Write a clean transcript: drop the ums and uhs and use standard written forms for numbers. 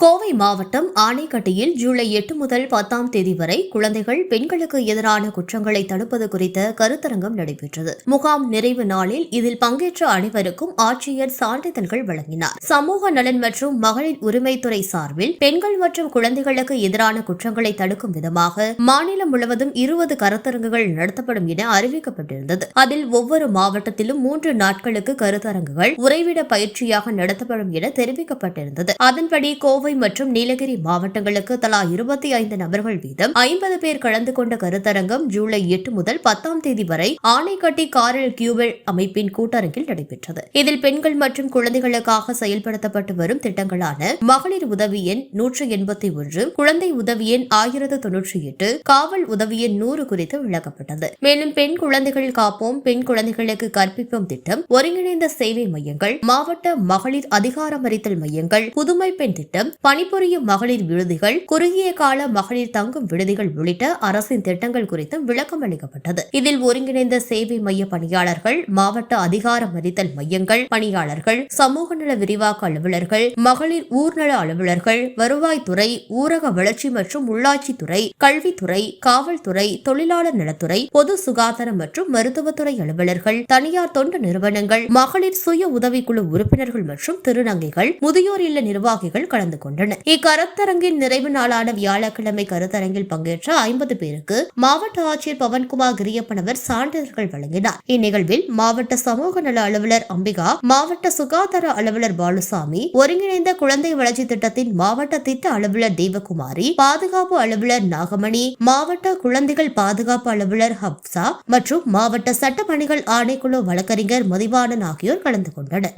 கோவை மாவட்டம் ஆனைக்கட்டியில் ஜூலை 8 முதல் 10ஆம் தேதி வரை குழந்தைகள் பெண்களுக்கு எதிரான குற்றங்களை தடுப்பது குறித்த கருத்தரங்கம் நடைபெற்றது. முகாம் நிறைவு நாளில் இதில் பங்கேற்ற அனைவருக்கும் ஆட்சியர் சான்றிதழ்கள் வழங்கினார். சமூக நலன் மற்றும் மகளிர் உரிமைத்துறை சார்பில் பெண்கள் மற்றும் குழந்தைகளுக்கு எதிரான குற்றங்களை தடுக்கும் விதமாக மாநிலம் முழுவதும் 20 கருத்தரங்குகள் நடத்தப்படும் என அறிவிக்கப்பட்டிருந்தது. அதில் ஒவ்வொரு மாவட்டத்திலும் 3 நாட்களுக்கு கருத்தரங்குகள் உறைவிட பயிற்சியாக நடத்தப்படும் என தெரிவிக்கப்பட்டிருந்தது. அதன்படி கோவை மற்றும் நீலகிரி மாவட்டங்களுக்கு தலா 25 நபர்கள் வீதம் 50 பேர் கலந்து கொண்ட கருத்தரங்கம் ஜூலை 8 முதல் 10ஆம் தேதி வரை ஆனைக்கட்டி காரல் கியூபெல் அமைப்பின் கூட்டரங்கில் நடைபெற்றது. இதில் பெண்கள் மற்றும் குழந்தைகளுக்காக செயல்படுத்தப்பட்டு வரும் திட்டங்களான மகளிர் உதவி எண் 181, குழந்தை உதவி எண் 1098, காவல் உதவி எண் 100 குறித்து விளக்கப்பட்டது. மேலும் பெண் குழந்தைகள் காப்போம், பெண் குழந்தைகளுக்கு கற்பிப்போம் திட்டம், ஒருங்கிணைந்த சேவை மையங்கள், மாவட்ட மகளிர் அதிகாரமளித்தல் மையங்கள், புதுமை பெண் திட்டம், பணிபுரியும் மகளிர் விடுதிகள், குறுகிய கால மகளிர் தங்கும் விடுதிகள் உள்ளிட்ட அரசின் திட்டங்கள் குறித்தும் விளக்கம் அளிக்கப்பட்டது. இதில் ஒருங்கிணைந்த சேவை மைய பணியாளர்கள், மாவட்ட அதிகாரமளித்தல் மையங்கள் பணியாளர்கள், சமூக நல விரிவாக்க அலுவலர்கள், மகளிர் ஊர்நல அலுவலர்கள், வருவாய்த்துறை, ஊரக வளர்ச்சி மற்றும் உள்ளாட்சித்துறை, கல்வித்துறை, காவல்துறை, தொழிலாளர் நலத்துறை, பொது சுகாதாரம் மற்றும் மருத்துவத்துறை அலுவலர்கள், தனியார் தொண்டு நிறுவனங்கள், மகளிர் சுய உதவிக்குழு உறுப்பினர்கள் மற்றும் திருநங்கைகள், முதியோர் இல்ல நிர்வாகிகள் கலந்து கொண்டனர். இக்கருத்தரங்கின் நிறைவு நாளான வியாழக்கிழமை கருத்தரங்கில் பங்கேற்ற 50 பேருக்கு மாவட்ட ஆட்சியர் பவன்குமார் கிரியப்பனவர் சான்றிதழ்கள் வழங்கினார். இந்நிகழ்வில் மாவட்ட சமூக நல அலுவலர் அம்பிகா, மாவட்ட சுகாதார அலுவலர் பாலுசாமி, ஒருங்கிணைந்த குழந்தை வளர்ச்சி திட்டத்தின் மாவட்ட திட்ட அலுவலர் தேவகுமாரி, பாதுகாப்பு அலுவலர் நாகமணி, மாவட்ட குழந்தைகள் பாதுகாப்பு அலுவலர் ஹப்சா மற்றும் மாவட்ட சட்டப்பணிகள் ஆணைக்குழு வழக்கறிஞர் மதிவாணன் ஆகியோர் கலந்து கொண்டனர்.